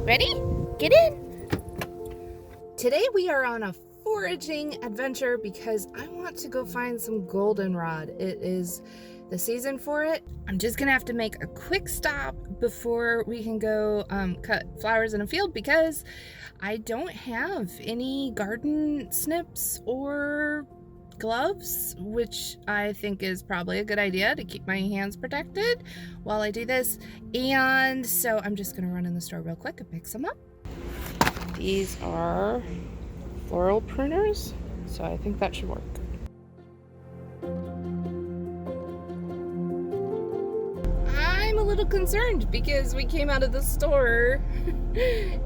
Ready? Get in! Today we are on a foraging adventure because I want to go find some goldenrod. It is the season for it. I'm just gonna have to make a quick stop before we can go cut flowers in a field because I don't have any garden snips or gloves, which I think is probably a good idea to keep my hands protected while I do this. And so I'm just gonna run in the store real quick and pick some up. These are floral pruners, so I think that should work. I'm a little concerned because we came out of the store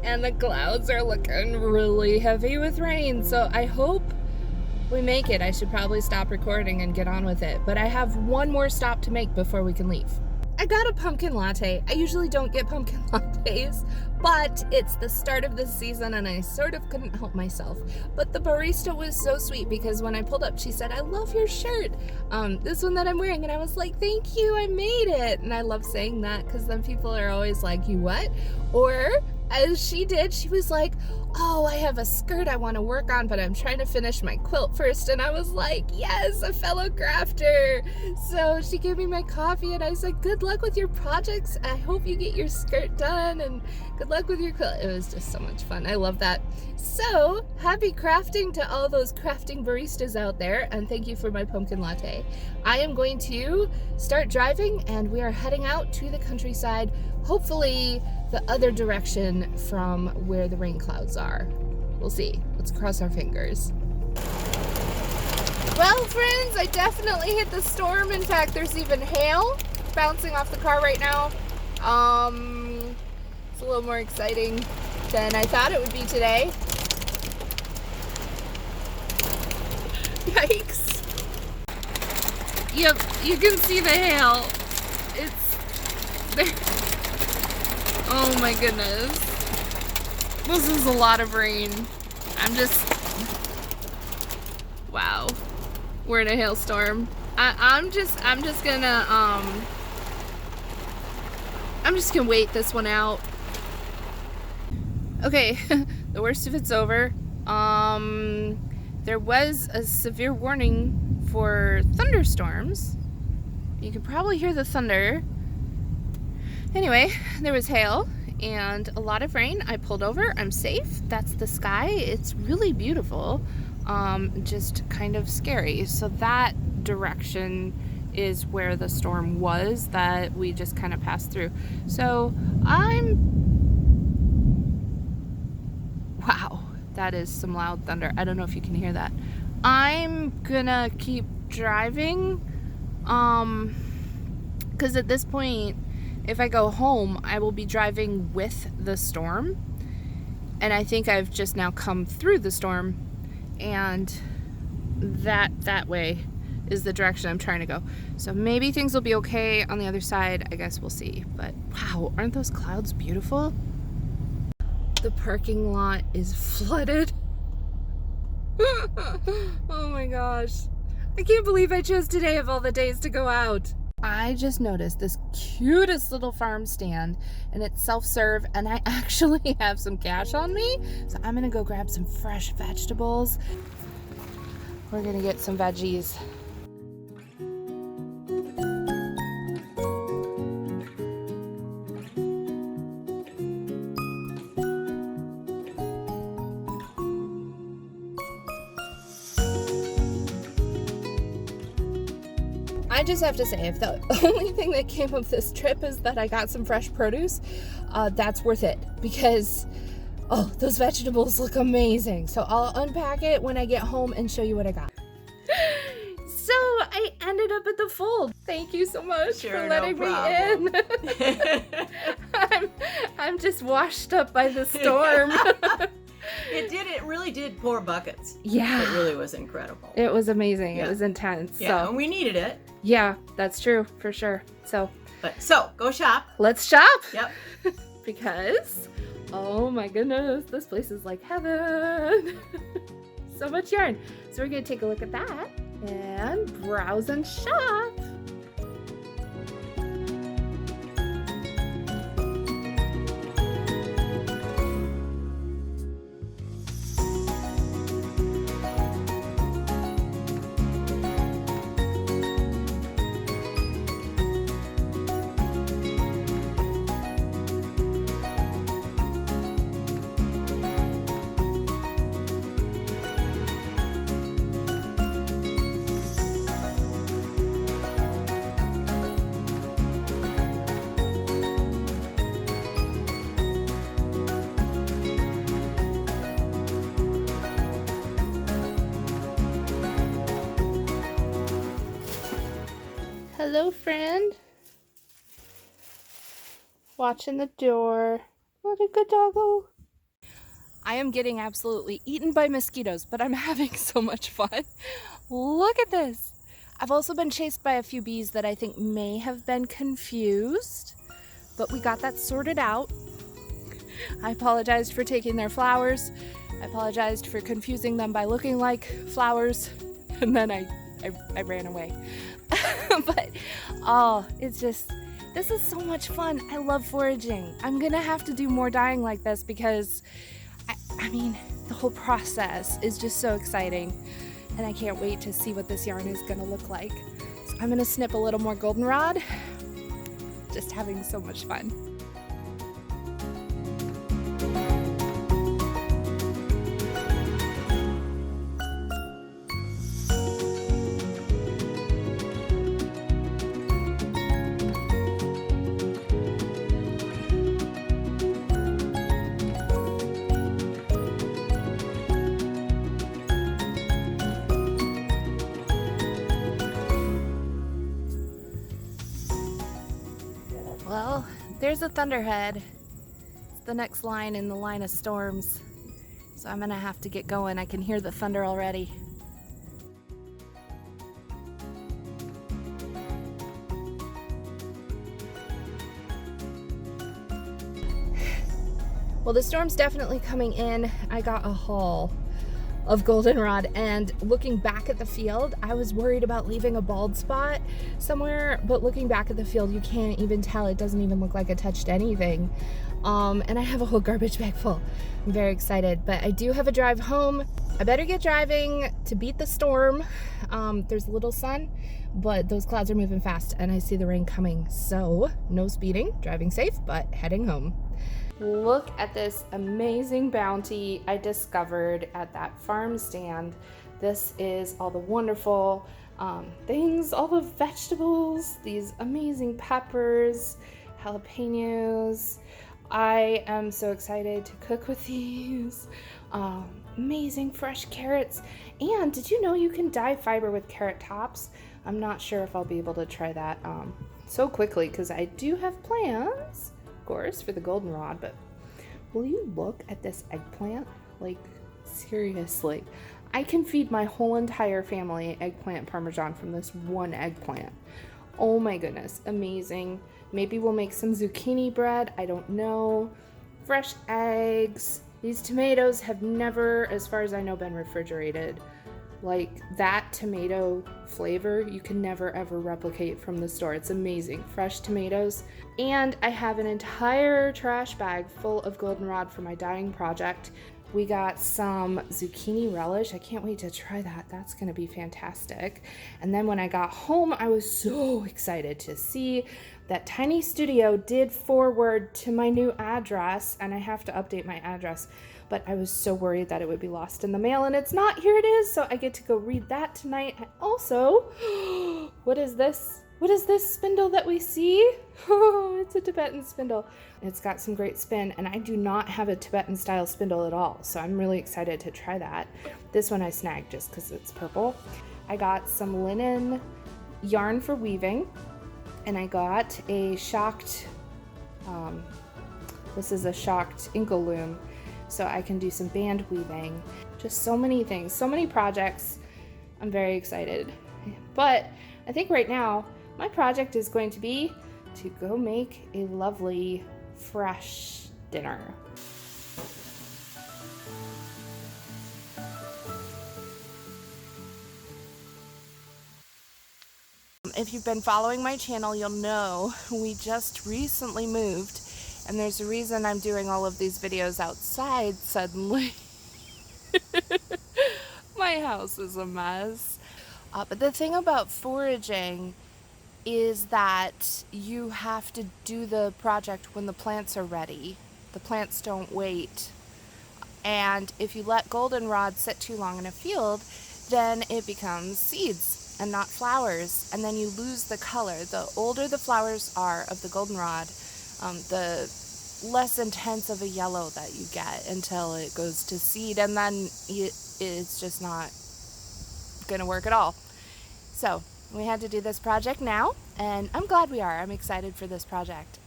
and the clouds are looking really heavy with rain, so I hope we make it. I should probably stop recording and get on with it, but I have one more stop to make before we can leave. I got a pumpkin latte. I usually don't get pumpkin lattes, but it's the start of the season and I sort of couldn't help myself. But the barista was so sweet because when I pulled up, she said, "I love your shirt, this one that I'm wearing," and I was like, "Thank you, I made it." And I love saying that because then people are always like, "You what?" Or as she did, she was like, "Oh, I have a skirt I want to work on, but I'm trying to finish my quilt first." And I was like, yes, a fellow crafter. So she gave me my coffee and I said, "Good luck with your projects. I hope you get your skirt done and good luck with your quilt." It was just so much fun. I love that. So happy crafting to all those crafting baristas out there, and thank you for my pumpkin latte. I am going to start driving and we are heading out to the countryside, hopefully the other direction from where the rain clouds are. We'll see. Let's cross our fingers. Well, friends, I definitely hit the storm. In fact, there's even hail bouncing off the car right now. It's a little more exciting than I thought it would be today. Yikes. Yep, you can see the hail. It's there. Oh my goodness. This is a lot of rain. Wow. We're in a hailstorm. I'm just gonna wait this one out. Okay, the worst of it's over. There was a severe warning for thunderstorms. You could probably hear the thunder. Anyway, there was hail and a lot of rain. I pulled over. I'm safe. That's the sky. It's really beautiful. Just kind of scary. So that direction is where the storm was that we just kind of passed through. So wow, that is some loud thunder. I don't know if you can hear that. I'm gonna keep driving because at this point, if I go home, I will be driving with the storm. And I think I've just now come through the storm, and that way is the direction I'm trying to go. So maybe things will be okay on the other side. I guess we'll see. But wow, aren't those clouds beautiful? The parking lot is flooded. Oh my gosh. I can't believe I chose today of all the days to go out. I just noticed this cutest little farm stand, and it's self-serve, and I actually have some cash on me, so I'm gonna go grab some fresh vegetables. We're gonna get some veggies. I just have to say, if the only thing that came of this trip is that I got some fresh produce, that's worth it because, oh, those vegetables look amazing. So I'll unpack it when I get home and show you what I got. So I ended up at the fold. Thank you so much for letting me in. I'm just washed up by the storm. It really did pour buckets. Yeah. It really was incredible. It was amazing. Yeah. It was intense. Yeah, so. and we needed it. Yeah, that's true, for sure. So go shop. Let's shop. Yep. Because, oh my goodness, this place is like heaven. So much yarn. So we're going to take a look at that and browse and shop. Hello, friend. Watching the door. What a good doggo. I am getting absolutely eaten by mosquitoes, but I'm having so much fun. Look at this. I've also been chased by a few bees that I think may have been confused, but we got that sorted out. I apologized for taking their flowers. I apologized for confusing them by looking like flowers, and then I ran away. But, oh, it's just, this is so much fun. I love foraging. I'm gonna have to do more dyeing like this because, I mean, the whole process is just so exciting, and I can't wait to see what this yarn is gonna look like. So I'm gonna snip a little more goldenrod. Just having so much fun. Well, there's a thunderhead. It's the next line in the line of storms. So I'm gonna have to get going. I can hear the thunder already. Well, the storm's definitely coming in. I got a haul of goldenrod, and looking back at the field, I was worried about leaving a bald spot somewhere, but looking back at the field, you can't even tell. It doesn't even look like it touched anything. And I have a whole garbage bag full. I'm very excited, but I do have a drive home. I better get driving to beat the storm. There's a little sun, but those clouds are moving fast and I see the rain coming. So no speeding, driving safe, but heading home. Look at this amazing bounty I discovered at that farm stand. This is all the wonderful things, all the vegetables, these amazing peppers, jalapenos. I am so excited to cook with these. Amazing fresh carrots. And did you know you can dye fiber with carrot tops? I'm not sure if I'll be able to try that so quickly because I do have plans, course, for the goldenrod, but will you look at this eggplant? Like, seriously, I can feed my whole entire family eggplant parmesan from this one eggplant. Oh my goodness, amazing. Maybe we'll make some zucchini bread, I don't know. Fresh eggs. These tomatoes have never, as far as I know, been refrigerated. Like, that tomato flavor you can never ever replicate from the store. It's amazing. Fresh tomatoes. And I have an entire trash bag full of goldenrod for my dyeing project. We got some zucchini relish. I can't wait to try that. That's gonna be fantastic. And then when I got home, I was so excited to see that Tiny Studio did forward to my new address, and I have to update my address. But I was so worried that it would be lost in the mail, and it's not. Here it is, so I get to go read that tonight. And also, what is this? What is this spindle that we see? Oh, it's a Tibetan spindle. It's got some great spin, and I do not have a Tibetan style spindle at all, so I'm really excited to try that. This one I snagged just because it's purple. I got some linen yarn for weaving, and I got a shocked, this is a shocked inkle loom, so I can do some band weaving. Just so many things, so many projects. I'm very excited. But I think right now, my project is going to be to go make a lovely, fresh dinner. If you've been following my channel, you'll know we just recently moved, and there's a reason I'm doing all of these videos outside suddenly. My house is a mess. But the thing about foraging is that you have to do the project when the plants are ready. The plants don't wait. And if you let goldenrod sit too long in a field, then it becomes seeds and not flowers, and then you lose the color. The older the flowers are of the goldenrod, the less intense of a yellow that you get until it goes to seed, and then it's just not gonna work at all. So We had to do this project now, and I'm glad we are. I'm excited for this project.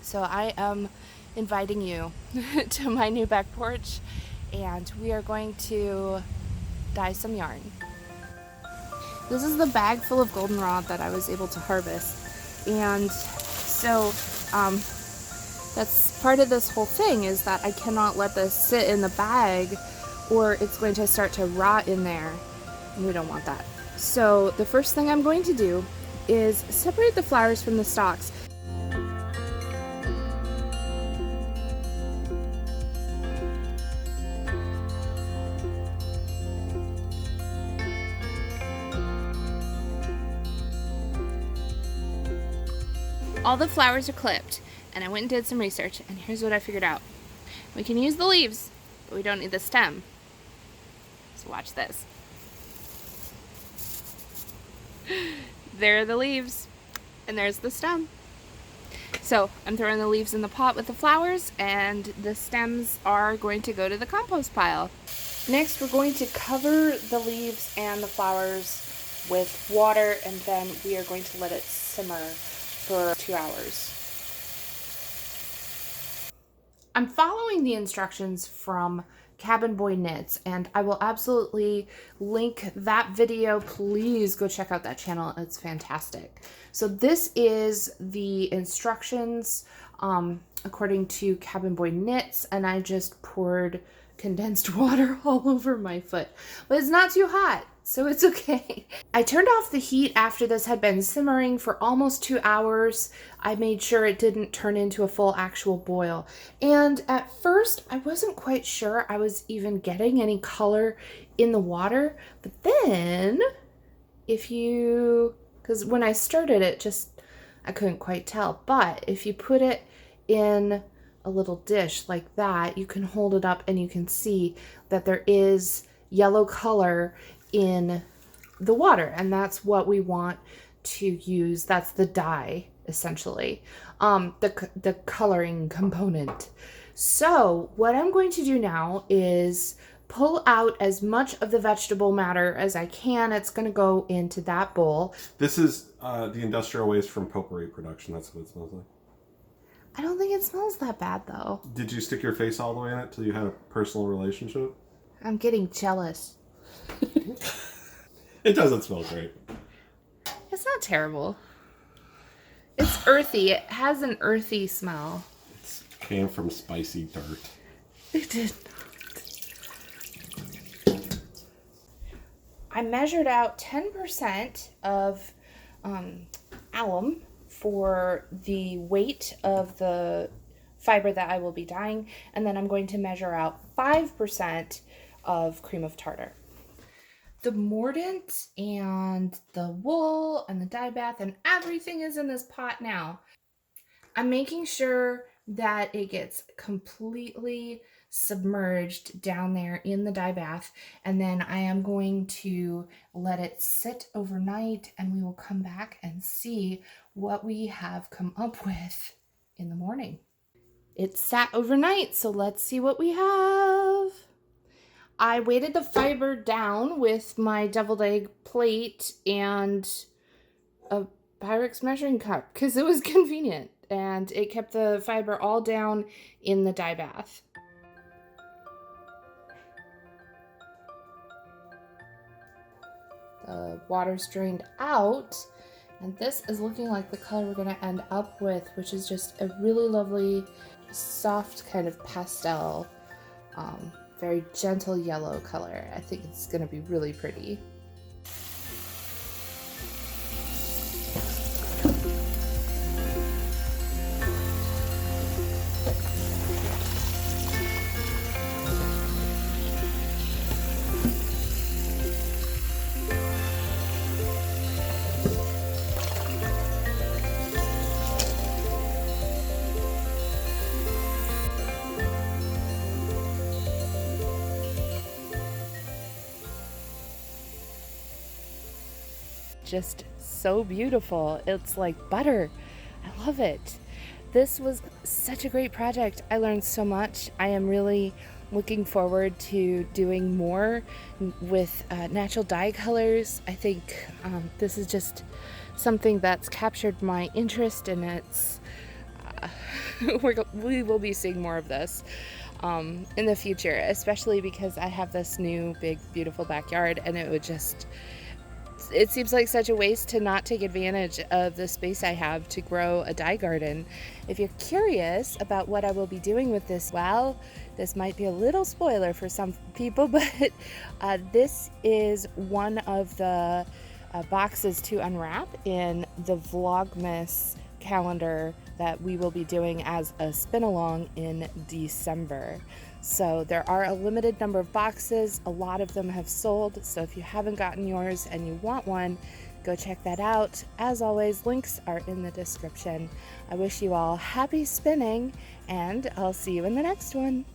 So I am inviting you to my new back porch, and we are going to dye some yarn. This is the bag full of goldenrod that I was able to harvest, and so that's part of this whole thing, is that I cannot let this sit in the bag or it's going to start to rot in there, and we don't want that. So the first thing I'm going to do is separate the flowers from the stalks. All the flowers are clipped, and I went and did some research, and here's what I figured out. We can use the leaves, but we don't need the stem. So watch this. There are the leaves, and there's the stem. So I'm throwing the leaves in the pot with the flowers, and the stems are going to go to the compost pile. Next, we're going to cover the leaves and the flowers with water, and then we are going to let it simmer for 2 hours. I'm following the instructions from Cabin Boy Knits, and I will absolutely link that video. Please go check out that channel. It's fantastic. So this is the instructions according to Cabin Boy Knits, and I just poured condensed water all over my foot, but it's not too hot, so it's okay. I turned off the heat after this had been simmering for almost 2 hours. I made sure it didn't turn into a full actual boil. And at first, I wasn't quite sure I was even getting any color in the water. But then, because when I stirred it, I couldn't quite tell. But if you put it in a little dish like that, you can hold it up and you can see that there is yellow color in the water, and that's what we want to use. That's the dye, essentially, the coloring component. So what I'm going to do now is pull out as much of the vegetable matter as I can. It's going to go into that bowl. This is the industrial waste from potpourri production. That's what it smells like. I don't think it smells that bad, though. Did you stick your face all the way in it till you had a personal relationship? I'm getting jealous. It doesn't smell great. It's not terrible. It's earthy. It has an earthy smell. It came from spicy dirt. It did not. I measured out 10% of alum for the weight of the fiber that I will be dyeing, and then I'm going to measure out 5% of cream of tartar. The mordant and the wool and the dye bath and everything is in this pot now. I'm making sure that it gets completely submerged down there in the dye bath, and then I am going to let it sit overnight, and we will come back and see what we have come up with in the morning. It sat overnight, so let's see what we have. I weighted the fiber down with my deviled egg plate and a Pyrex measuring cup because it was convenient, and it kept the fiber all down in the dye bath. The water's drained out, and this is looking like the color we're going to end up with, which is just a really lovely, soft kind of pastel, very gentle yellow color. I think it's going to be really pretty. Just so beautiful. It's like butter. I love it. This was such a great project. I learned so much. I am really looking forward to doing more with natural dye colors. I think this is just something that's captured my interest, and it's we will be seeing more of this in the future, especially because I have this new big beautiful backyard, and it seems like such a waste to not take advantage of the space I have to grow a dye garden. If you're curious about what I will be doing with this, well, this might be a little spoiler for some people, but this is one of the boxes to unwrap in the Vlogmas calendar that we will be doing as a spin along in December. So there are a limited number of boxes. A lot of them have sold, so if you haven't gotten yours and you want one, go check that out. As always, links are in the description. I wish you all happy spinning, and I'll see you in the next one.